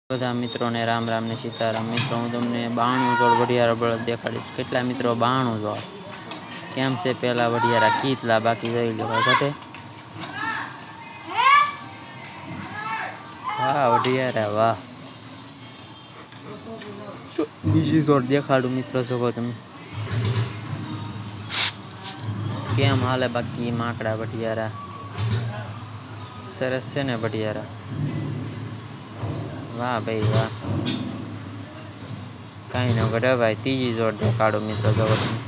બધા મિत्रों ने राम राम ने सीताराम। मित्रों हूँ तमने 92 जोड़ वढियारा बळद देखाड़ीश। કેટલા મિત્રો 92 જોડ કેમ છે પેલા વઢિયારા કીતલા બાકી જોઈ લો ઘટે। વાહ વઢિયારા વાહ। તો બીજી જોડ દેખાડું મિત્રો જોવો તમે કેમ હાલે બાકી માકડા વઢિયારા સરસ છે ને વઢિયારા। वाह भाई वाह कहीं न घटे भाई। तीजी जोड़ देखाड़ो मित्रों जगत में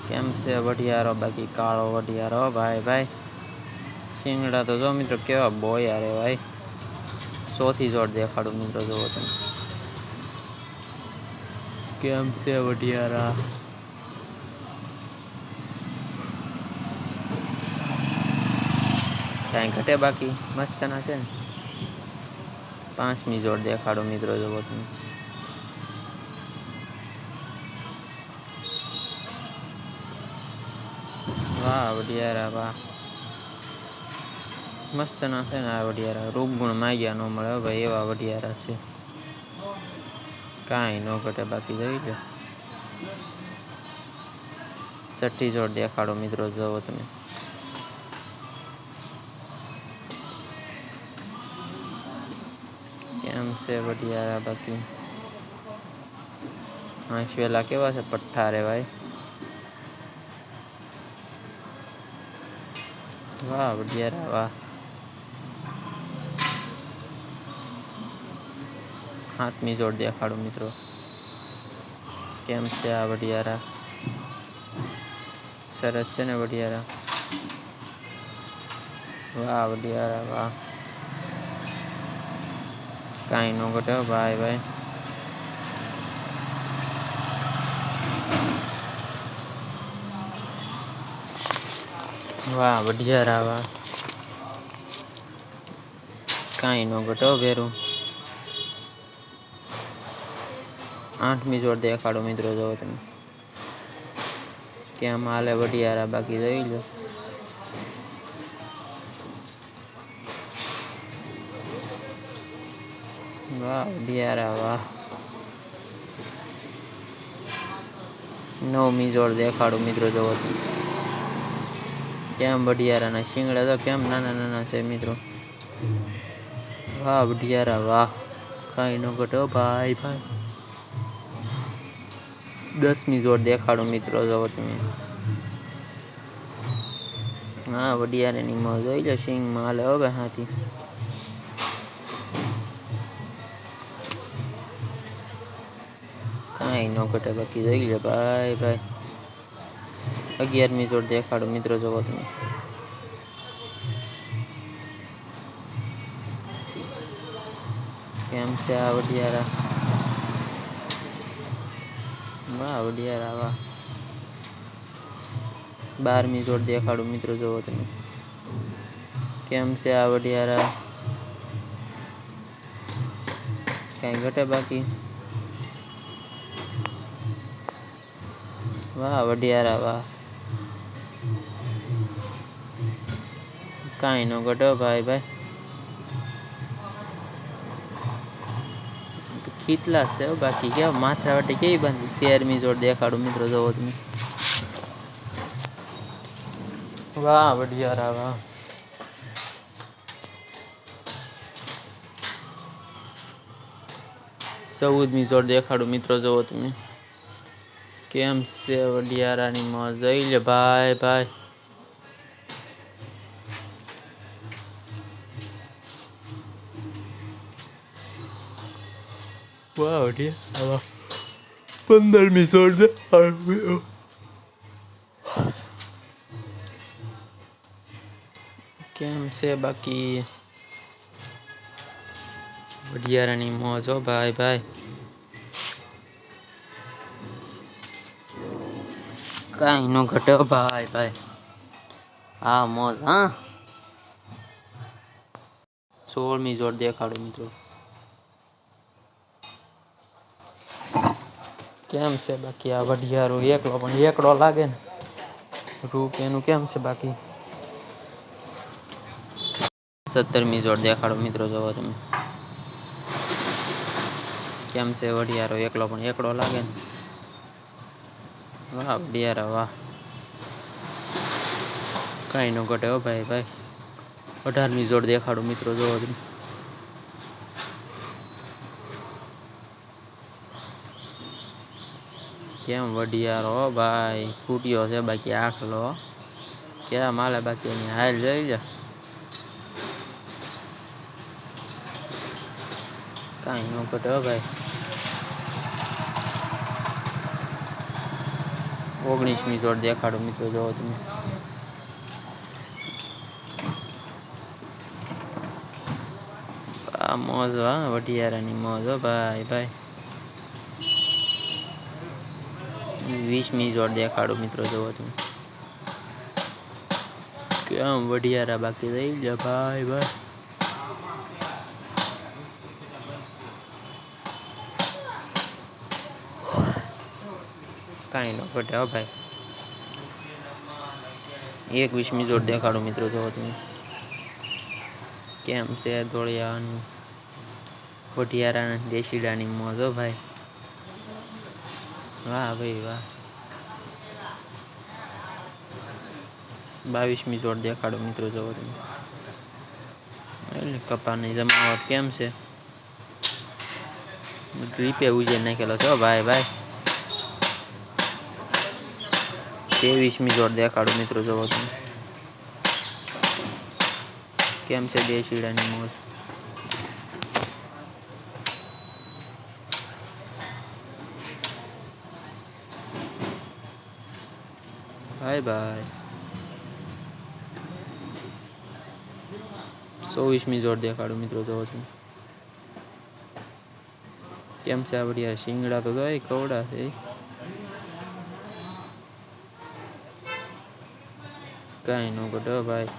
केम से वढियारो बाकी कालो वढियारो भाई भाई। शिंगड़ा तो जो मित्रों केवा बोया रे भाई। चौथी जोड़ देखाड़ो मित्रों जगत में केम से वढियारा कहीं घटे बाकी मस्त ना है। पांचमी जोड़ देखाड़ो मित्रों जगत में वाह वढियारा वाह मस्त ना है ना वढियारा। रूप गुण माग्या न मळे भाई एवा वढियारा छे काई न घटे बाकी जोई लो। छठी जोड़ देखाड़ो मित्रों जोવો તમે केम से वढियारा बाकी। आंशवेला केवा छे पट्ठा रे भाई। वाह वढियारा वाह। हाथमी जोड़ देखाड़ो मित्रों केम से आ वढियारा सरस छे ने वढियारा। वाह वढियारा वाह काई न घटे भाई भाई। वाह वढियारा वाह काई न घटे भेरू। आठमी जोड़ देखाड़ो मित्रों जो तुम केम हाले वढियारा बाकी जोई लो। वाह वढियारा वाह। नवमी जोड़ देखाड़ो मित्रों जो तुम केम वढियारा ना शिंगड़ा तो केम नाना नाना छे मित्रों। वाह वढियारा वाह काई न घटे भाई भाई। 10मी जोड़ देखाड़ो मित्रों जो तुम हाँ वढियारे नी मौज जोई लो। शिंग में हाले होवे हाथी काई न घटे बाकी जोई लो भाई भाई। 11मी जोड़ देखाड़ो मित्रों जो तुम केम से आ वढियारा। वाह वढियारा वाह। 12मी जोड़ देखाड़ो मित्रों जो तुम केम से आ वढियारा कहीं घटे बाकी। वाह वढियारा वाह काई न घटे भाई भाई। खीतला से बाकी क्या माथरा वाटे के बांधी। 13मी जोड़ देखाड़ो मित्रों जो तुम वाह वढियारा वाह 14मी जोड़ देखाड़ो मित्रों जो तुम केम से वढियारा नी मौज जोई लो भाई भाई। वाह वढियारा वाह 15मी जोड़ देखाड़ो केम से बाकी वढियारा नी मौज हो भाई भाई। काई न घटे भाई भाई हाँ मौज हाँ। 16मी जोड़ देखाड़ो मित्रों केम से बाकी आ वढियारो एकलो पण एकड़ो लागे ने रूप एनु केम से बाकी। 17મી જોડ દેખાડો મિત્રો જોવો તમે કેમ છે વઢિયારો એકલો પણ એકડો લાગે ને વાહ વઢિયારા વાહ કાંઈ ન ઘટે હો ભાઈ ભાઈ 18મી જોડ દેખાડો મિત્રો જોવો તમે કેમ વઢિયારો ભાઈ ફૂટ્યો છે બાકી આખલો ક્યાં માલે બાકી એની હાલ જોઈ જા કાંઈ ન ઘટે હો ભાઈ 19મી જોડ દેખાડો મિત્રો જોવો તમે આ મોજ હા વઢિયારાની મોજ હો ભાઈ ભાઈ 20મી જોડ દેખાડો મિત્રો જોવો તમે કેમ વઢિયારા બાકી રહી જા ભાઈ ભાઈ કાંઈ ન ઘટે હો ભાઈ 21મી જોડ દેખાડો મિત્રો જોવો તમે કેમ છે ધોળિયાનું વઢિયારાના દેશીડાની મોજ હો ભાઈ વાહ ભાઈ વાહ 22મી જોડ દેખાડો મિત્રો જોવો તમે એટલે કપાની જમાવટ કેમ છે ટ્રીપે ઉજે નાખેલો છો ભાઈ ભાઈ 23મી જોડ દેખાડો મિત્રો જોવો તમે કેમ છે દેશીડાની મોજ ભાઈ ભાઈ 24મી જોડ દેખાડો મિત્રો જોવો તમે કેમ છે આ વઢિયાર શિંગડા તો જોઈ કવડા છે કાંઈ ન ઘટે ભાઈ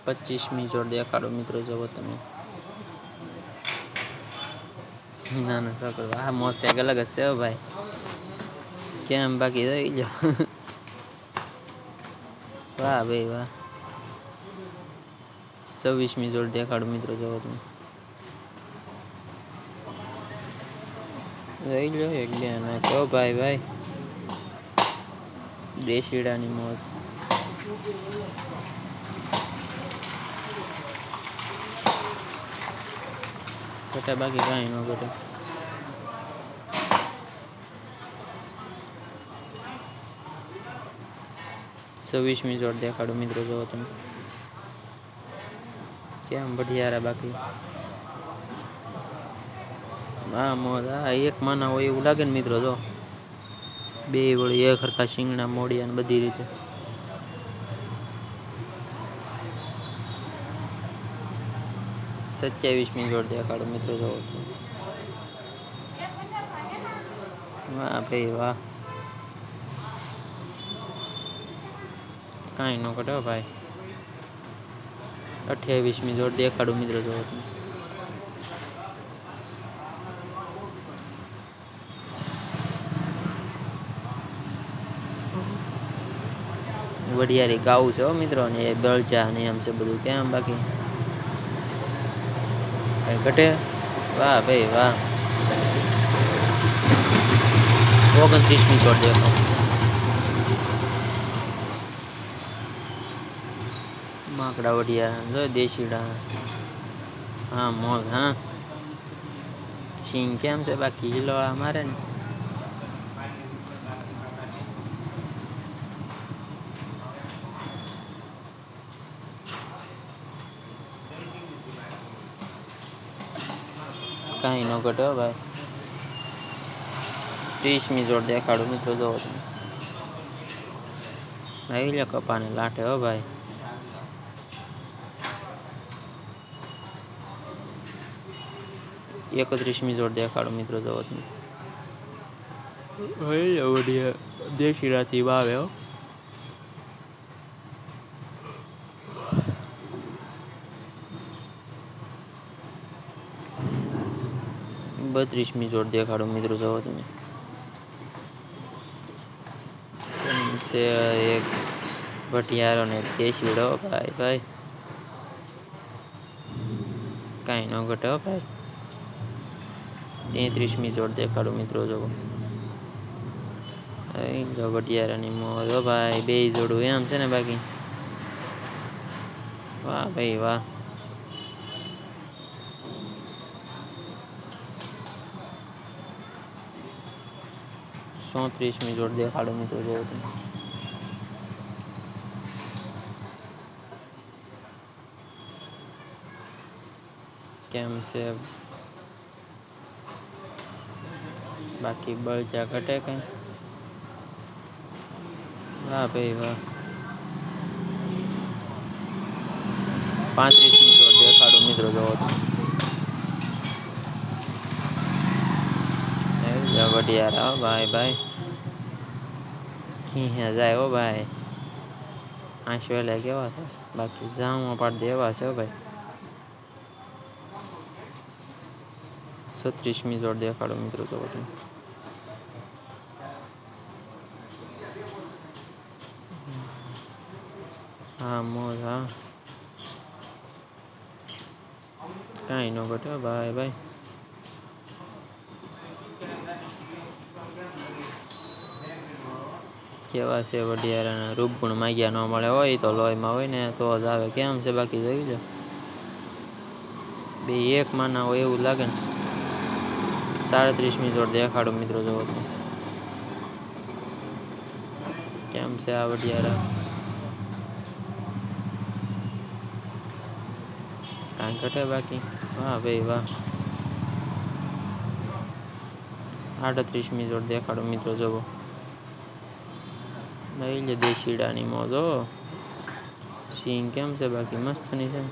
પચીસમી જોડ દેખાડો મિત્રો જોવો તમે ના ના છોકરો આ મોજ કંઈક અલગ જ છે ભાઈ કેમ બાકી રહી જાઓ વાહ ભાઈ વાહ 26મી જોડ દેખાડો મિત્રો જોવો તમે રહી લો એક બે ના કહો ભાઈ ભાઈ દેશીડાની મોજ ઘટે બાકી કાંઈ ન ઘટે 26મી જોડ દેખાડો મિત્રો જોવો તમે કેમ વઢિયારા બાકી હા મોજ હા એક માના હોય એવું લાગે ને મિત્રો જો બે વળી એક હરખા શિંગણા મોડિયા ને બધી રીતે 27મી જોડ દેખાડો મિત્રો જોવો તમે વાહ ભાઈ વાહ કાંઈ ન ઘટે ભાઈ 28મી જોડ દેખાડો મિત્રો જોવો તમે વઢિયારી ગાવું છે હો મિત્રો ને એ બળજા ને એમ છે બધું કેમ બાકી કઈ ઘટે વાહ ભાઈ વાહ 29મી જોડ દેખો માકડા વઢિયારા જો દેશીડા હા મોજ હા સિંગ કેમ છે બાકી હિલોળા મારે ને કાંઈ ન ઘટે હો ભાઈ 30મી જોડ દેખાડો મિત્રો જોવો તમે આવી લે કપાને લાઠે હો ભાઈ 31મી જોડ દેખાડો મિત્રો જોવો તમે દેશીડાથી વાવે હો 32 32મી જોડ દેખાડો મિત્રો જોવો તમે છે એક ભટિયારો ને એક દેશીડો ભાઈ ભાઈ કાંઈ ન ઘટે હો ભાઈ 33મી જોડ દેખાડો મિત્રો જોવો ભટિયારાની મોજ હો ભાઈ બે જોડું એમ છે ને બાકી વાહ ભાઈ વાહ 34મી જોડ દેખાડો મિત્રો જોવો તમે કેમ છે બાકી બળજા ઘટે કઈ વાહ ભાઈ વાહ 35મી જોડ દેખાડો મિત્રો જોવો તમે વડિયારા ભાઈ ભાઈ ખીહ્યા જાય હો ભાઈ આંખ વેલા કેવા છે બાકી જામમાં પાડ દેવા છે ભાઈ 36મી જોડ દેખાડો મિત્રો જોવો તમે હા મોજ હા કાંઈ ન ઘટે ભાઈ ભાઈ કેવા છે વડિયારાના રૂપગુણ માગ્યા ન મળે હોય તો લોહીમાં હોય ને તો જ આવે કેમ છે બાકી જોઈ લો બે એક માના હોય એવું લાગે ને 37મી જોડ દેખાડો મિત્રો જોવો તો કેમ છે આ વડિયારા કાંઈ ઘટે બાકી વાહ ભાઈ વાહ 38મી જોડ દેખાડો મિત્રો જોવો લઈ લે દેશીડાની મોજો સિંગ કેમ છે બાકી મસ્તની છે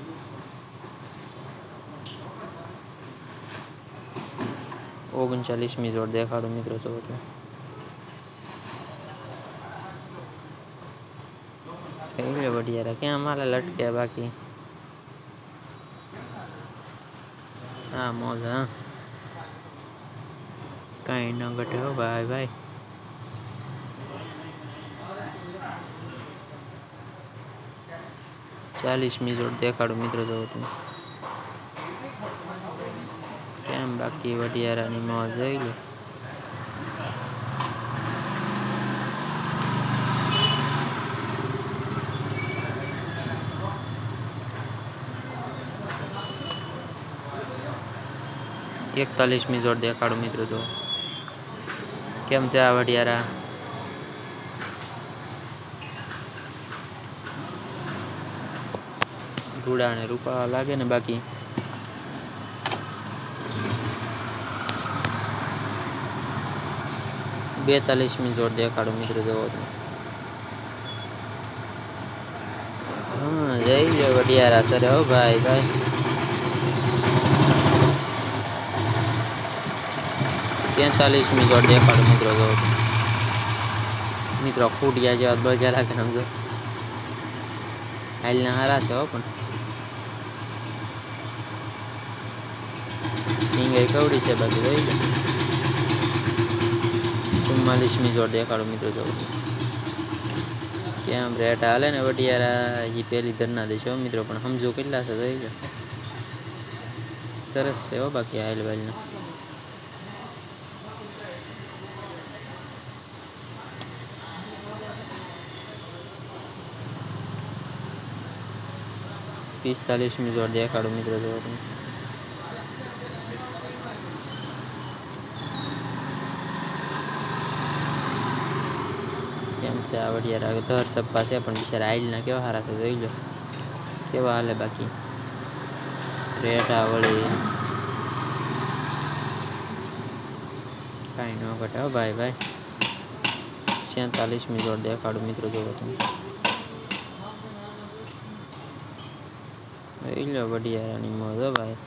39મી જોડ દેખાડો મિત્રો જોવો તો લઈ લે વડિયારા ક્યાં મારે લટક્યા બાકી હા મોજ હા કાંઈ ન ઘટે હો ભાઈ ભાઈ 40મી જોડ દેખાડો મિત્રો જોવો તમે કેમ બાકી વડિયારાની મોજ જોઈ લો એકતાલીસમી જોડ દેખાડો મિત્રો જો કેમ છે આ વડિયારા રૂડા ને રૂપા લાગે ને બાકી 42મી જોડ દેખાડો મિત્રો જોવો તમે હા જઈ લો વડિયારા સરે હો ભાઈ ભાઈ 43મી જોડ દેખાડો મિત્રો જોવો મિત્રો ફૂટિયા જેવા બજા લાગે સમજો હાલના હારા છે હો પણ સિંગાઈ કવડી છે બાકી જોઈ લો 44મી જોડ દેખાડો મિત્રો જોવો કેમ રેટ હાલે ને વડિયારા એ પહેલી ધરના દેશો મિત્રો પણ સમજો કેટલા છે જોઈ લો સરસ છે હો બાકી હાલ વાલના 45મી જોડ દેખાડો મિત્રો જોવો તમે કેમ છે આ વડિયારા ધર સપ્પા છે પણ બિચારા આઈલના કેવા સારા છે જોઈ લો કેવા હાલે બાકી રેટ આ વળી કાંઈ ન ઘટે હો ભાઈ ભાઈ 47મી જોડ દેખાડો મિત્રો જોવો તમે જોઈ લો વડિયારાની મોજ હો ભાઈ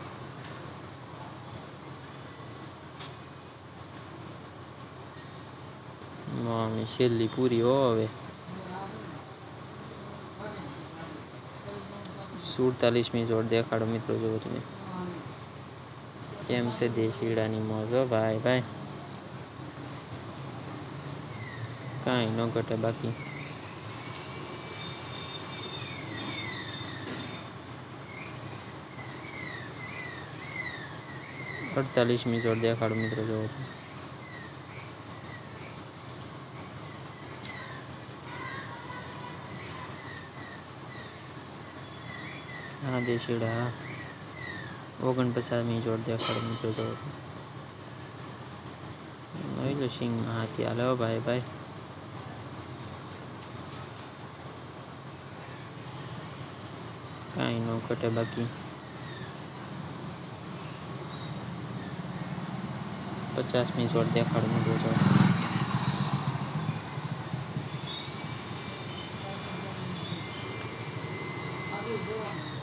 મામી છેલ્લી પૂરી હો હવે 47મી જોડ દેખાડો મિત્રો જોવો તમે કેમ છે દેશીડાની મોજ હો ભાઈ ભાઈ, કાંઈ ન ઘટે બાકી. 48મી જોડ દેખાડું મિત્રો જોવો તો. હા દેશીડા 49મી જોડ દેખાડું મિત્રો જોવો તો. એટલે સિંગમાં હાથી હાલે હો ભાઈ ભાઈ, કાંઈ ન ઘટે બાકી. 50મી જોડ દેખાડું મિત્રો જોવો.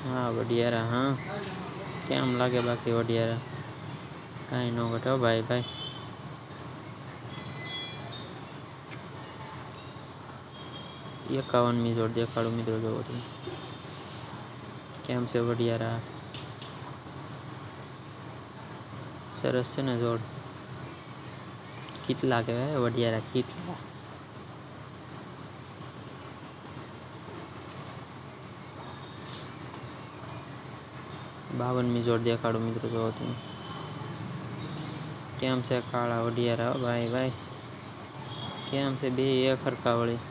હા વડિયારા, હા કેમ લાગે બાકી વડિયારા, કાંઈ ન ઘટે હો ભાઈ ભાઈ. 51મી જોડ દેખાડું મિત્રો જોવો તો. કેમ છે વડિયારા, સરસ છે ને જોડ. કેટલા કહેવાય વડિયારા, કેટલા. 52મી જોડ દેખાડું મિત્રો જોવો તો. કેમ છે કાળા વડિયારા હો ભાઈ ભાઈ, કેમ છે બે એક હરખા વળી,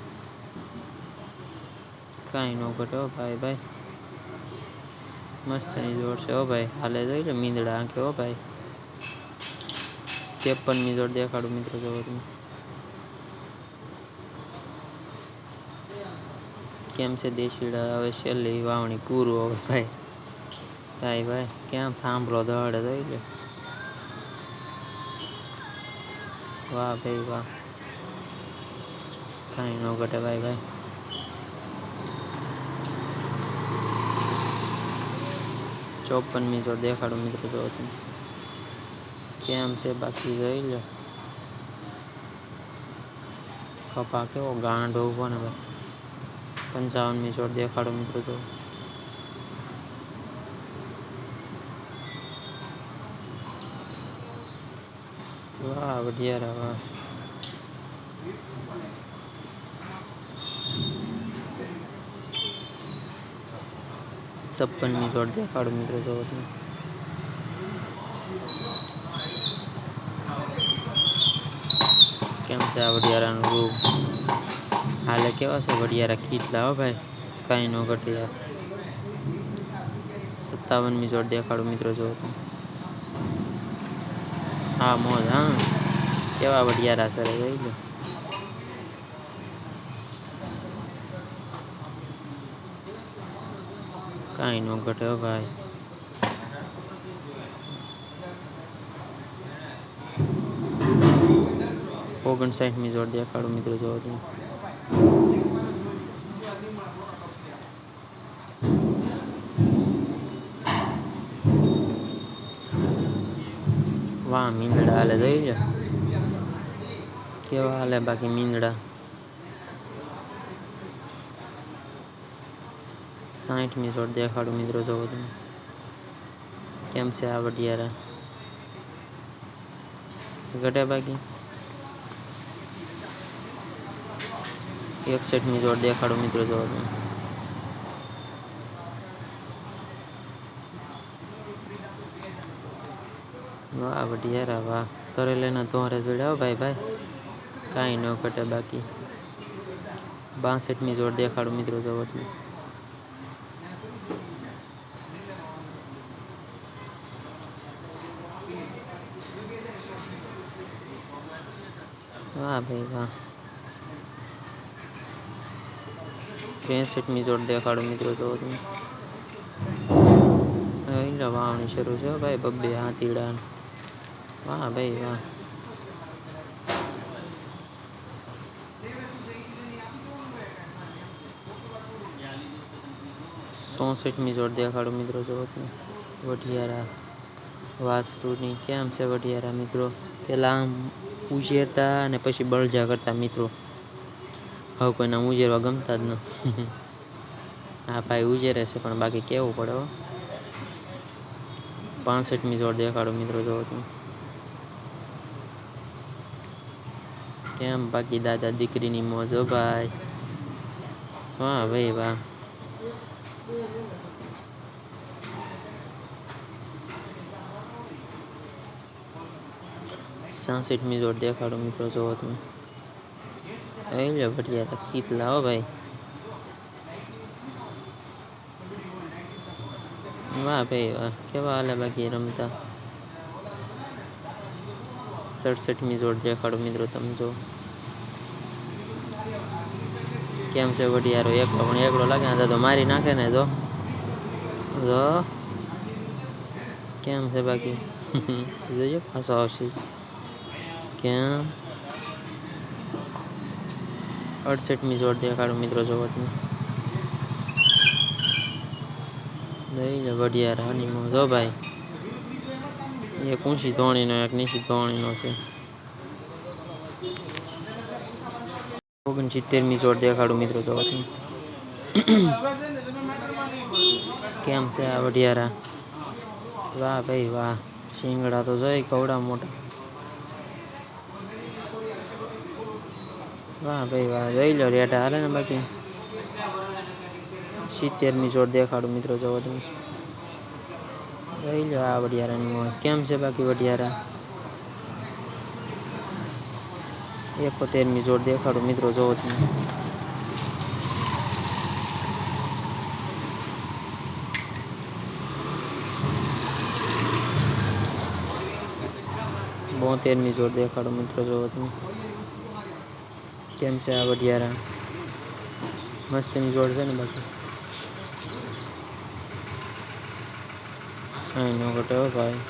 કાંઈ ન ઘટે હો ભાઈ ભાઈ. મસ્તની જોડ છે હો ભાઈ, હાલે જોઈ લે મીંદડા આંખે હો ભાઈ. 53મી જોડ દેખાડું મિત્રો જોવો તમે. કેમ છે દેશીડા, હવે છેલ્લી વાવણી પૂરું હવે ભાઈ ભાઈ ભાઈ. કેમ થાંભલો દહાડે જોઈ લે, વાહ ભાઈ વાહ, કાંઈ ન ઘટે ભાઈ ભાઈ. 54મી જોડ દેખાડું મિત્રો જોવો તમે. કેમ છે બાકી જોઈ લે, કપા કેવો ગાંડો ઉભો ને ભાઈ. 55મી જોડ દેખાડું મિત્રો જોવો. વાહ વડિયારા વાહ. 56મી જોડ દેખાડું મિત્રો જોવો તમે. કેમ છે આ વડિયારાનું રૂપ, હાલે કેવા છે વડિયારા ખીટલા હો ભાઈ, કાંઈ ન ઘટે યાર. 57મી જોડ દેખાડું મિત્રો જોવો તો. હા મોજ, હા કેવા વડિયારા સર જોઈ લો, કાંઈ ન ઘટે હો ભાઈ. 59મી જોડ દેખાડું મિત્રો જોવો તો. વાહ મીંદડા હાલે જોઈ લો, કેવા હાલે બાકી મીંદડા. 60મી જોડ દેખાડું મિત્રો જોવો તમે. કેમ છે આ વડિયારા, ઘટે બાકી. 61મી જોડ દેખાડું મિત્રો જોવો તમે. વાહ વડિયારા વાહ, તરેલેના તોરે જોડ્યા હો ભાઈ ભાઈ, કાંઈ ન ઘટે બાકી. 62મી જોડ દેખાડું મિત્રો જોવો તમે. વાહ ભાઈ વાહ. 63મી જોડ દેખાડું મિત્રો જોવો તમે. એટલે વાવણી શરૂ છે ભાઈ, બબ્બે હાથીડા, વાહ ભાઈ વાહ. 64મી જોડ દેખાડું મિત્રો જોવો તમે. વઢિયારા વાસરુની, કેમ છે વઢિયારા મિત્રો, પેલા આમ ઉછેરતા અને પછી બળજા કરતા મિત્રો, હવે કોઈને ઉજેરવા ગમતા જ ન. હા ભાઈ ઉજેરે છે પણ બાકી કેવું પડે હો. 65મી જોડ દેખાડો મિત્રો જો તમે કેમ બાકી દાદા દીકરીની મોજ હો ભાઈ વાહ ભાઈ વાહ 66મી જોડ દેખાડો મિત્રો જો તમે લો बढ़िया खींचला हो भाई वाह भाई वाह केवा हाले बाकी रमता 67મી જોડ દેખાડો મિત્રો તમે જો કેમ છે વડિયારો એકલો પણ એકલો લાગે ને તો મારી નાખે ને જો કેમ છે બાકી જોજો પાછો આવશે કેમ 68મી જોડ દેખાડો મિત્રો જોવો તમે લઈ લો વડિયારા હનીમો જો ભાઈ એક ઊંચી ધોણીનો એક નીચી ધોણીનો છે 69મી જોડ દેખાડો મિત્રો જોવો તમે કેમ છે આ વડિયારા વાહ ભાઈ વાહ શિંગડા તો જોઈ કવડા મોટા વાહ ભાઈ વાહ જોઈ લો રેટા હાલે ને બાકી 70મી જોડ દેખાડો મિત્રો જોવો તમે જોઈ લો આ વડિયારાની મોજ કેમ છે બાકી વડિયારા 71મી જોડ દેખાડો મિત્રો જોવો તમે બોતેરમી જોડ દેખાડો મિત્રો જોવો તમે કેમ છે આ વડિયારા મસ્તની જોડ છે ને બાકી અહીં નો ઘટે હો ભાઈ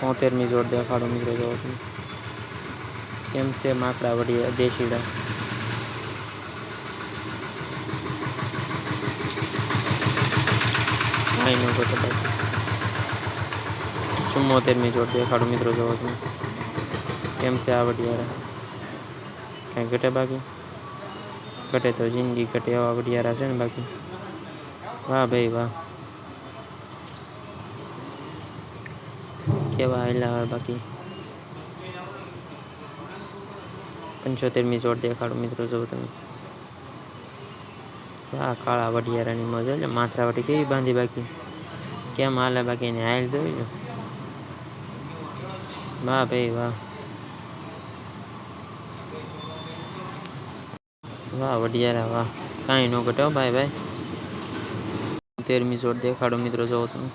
73મી જોડ દેખાડો મિત્રો જોવો તમે કેમ છે માકડા વડિયા દેશીડા અહીં નો ઘટે બાકી 74મી જોડ દેખાડો મિત્રો જોવો તમે કેમ છે આ વડિયારા કાંઈ ઘટે બાકી ઘટે તો જિંદગી ઘટે એવા વડિયારા છે ને બાકી વાહ ભાઈ વાહ કેવા હાલ્યા હોય બાકી 75મી જોડ દેખાડો મિત્રો જોવો તમે વાહ કાળા વડિયારાની મોજ એટલે માથરાવટી કેવી બાંધી બાકી કેમ હાલે બાકી એને હાલ જોઈ લો વાહ ભાઈ વાહ વાહ વડિયારા વાહ કાંઈ ન ઘટે ભાઈ ભાઈ 13મી જોડ દેખાડો મિત્રો જોવો તમે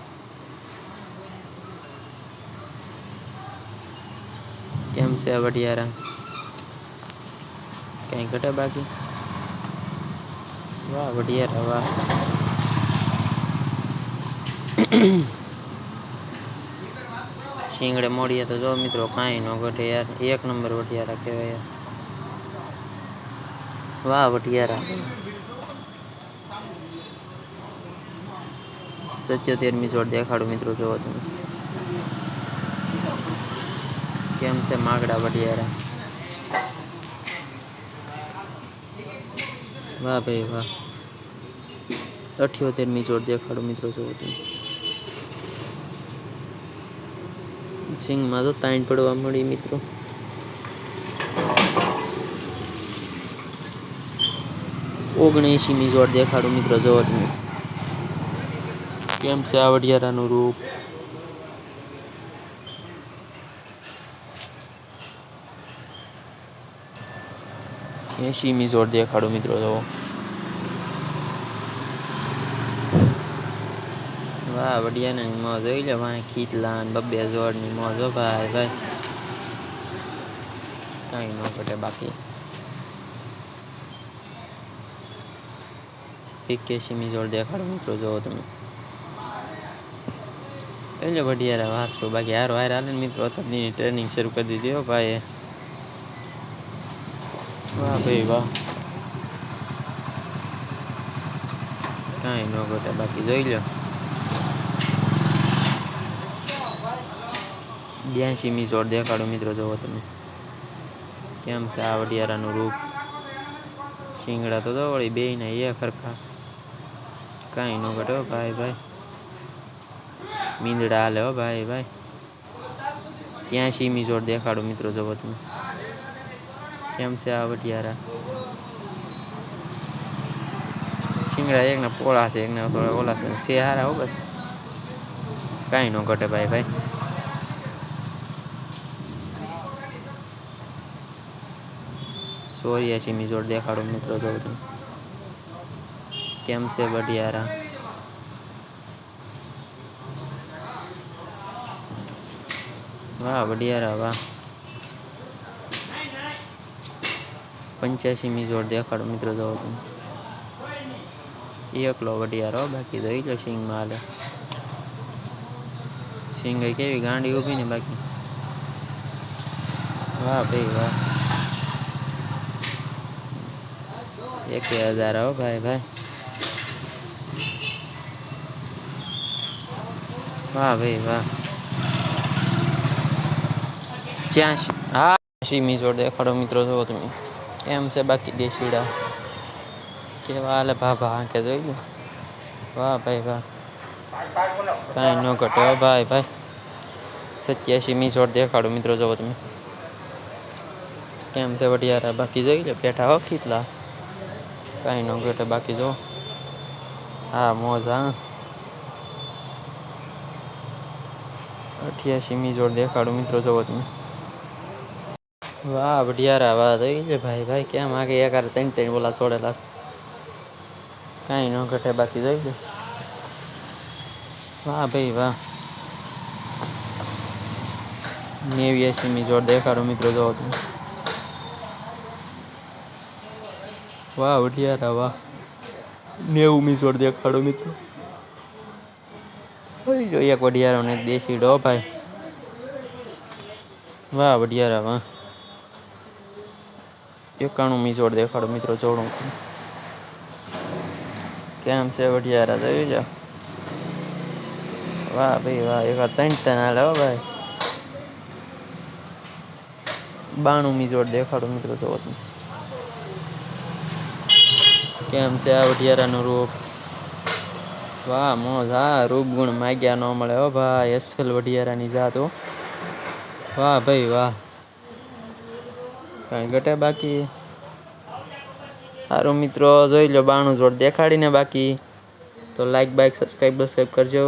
કેમ છે વડિયારા કાંઈ ઘટે બાકી વાહ વડિયારા વાહ શિંગડે મોડીએ તો જો મિત્રો કાંઈ ન ઘટે યાર એક નંબર વડિયારા કહેવાય યાર વાહ વડિયારા 77મી જોડ દેખાડો મિત્રો જોવો તમે કેમ છે માગડા વડિયારા વાહ ભાઈ વાહ 78મી જોડ દેખાડો મિત્રો જોવો તમે સિંગમાં તો તાણ પડવા મળી મિત્રો 79મી જોડ દેખાડો મિત્રો જોવો તમે કેમ છે આ વડિયારાનું રૂપ 80મી જોડ દેખાડો મિત્રો જોવો વાહ વડિયારાની મોજ જોઈ લે વાહ ખીચલા ને બબ્બે જોડની મોજ હો ભાઈ ભાઈ કાંઈ ન ઘટે બાકી 81મી જોડ દેખાડો મિત્રો જોવો તમે એટલે વડિયારા વાસરું બાકી હારો હાર હાલે ને મિત્રો અત્યારની ટ્રેનિંગ શરૂ કરી દીધી હો ભાઈ વાહ ભાઈ વાહ કાંઈ ન ઘટે બાકી જોઈ લો 82મી જોડ દેખાડો મિત્રો જોવો તમે કેમ છે આ વડિયારાનું રૂપ શિંગડા તો વળી બેયના એ ખરખા કાંઈ ન ઘટે ભાઈ ભાઈ મીંદડા હાલે હો ભાઈ ભાઈ. ત્યાં સીમી જોડ દેખાડો મિત્રો જોવો તમે કેમ છે આ વઢિયારા. શિંગડા એકને પોળા છે એકને થોડા ઓલા છે હારા હો બસ કાંઈ ન ઘટે ભાઈ ભાઈ. સોરિયા સીમી જોડ દેખાડો મિત્રો જોવો તમે કેમ છે વઢિયારા. વાહ વઢિયારા વાહ. 85 જોડ દેખાડો મિત્રો જોવો તમે એકલો વઢિયારો બાકી જોઈ લો સિંગમાં હાલે. સિંગ કેવી ગાંડી ઊભી ને બાકી. વાહ ભાઈ વાહ. 1000 હો ભાઈ ભાઈ. વાહ ભાઈ વાહ. 80 હા સીમી જોડ દેખાડો મિત્રો જોવો તમે કેમ છે બાકી દેશીડા કેવા હાલે ભાભા આંખે જોઈ લો. વાહ ભાઈ વાહ કાંઈ ન ઘટે હો ભાઈ ભાઈ. 87 જોડ દેખાડો મિત્રો જોવો તમે કેમ છે વઢિયારા બાકી જોઈ લો પેઠા હો ખીતલા કાંઈ ન ઘટે બાકી જો. હા મોજ હા. 88 જોડ દેખાડો મિત્રો જોવો તમે. વાહ વઢિયારા વાહ જોઈ લે ભાઈ ભાઈ કેમ આગે એક 3 બોલા છોડેલા છે કાંઈ ન ઘટે બાકી જોઈ લે. વાહ ભાઈ વાહ. 89 જોડ દેખાડો મિત્રો જોવો તમે વાહ વઢિયારા વાહ. 90 જોડ દેખાડો મિત્રો જો એક વઢિયારો ને દેશીડો ભાઈ. વાહ વઢિયારા વાહ. 91 જોડ દેખાડો મિત્રો જોડું કેમ છે વઢિયારા જોઈ લો. વાહ ભાઈ વાહ એક 3 હાલે હો ભાઈ. 92 જોડ દેખાડો મિત્રો જોવો તમે કેમ છે આ વઢિયારાનું રૂપ. વાહ મોજ હા રૂપ ગુણ માગ્યા ન મળે હો ભાઈ અસલ વઢિયારાની જાત હો. વાહ ભાઈ વાહ. કાંઈ ઘટે બાકી. સારું મિત્રો જોઈ લો 92 જોડ દેખાડીને બાકી તો લાઈક બાઈક સબસ્ક્રાઈબ કરજો.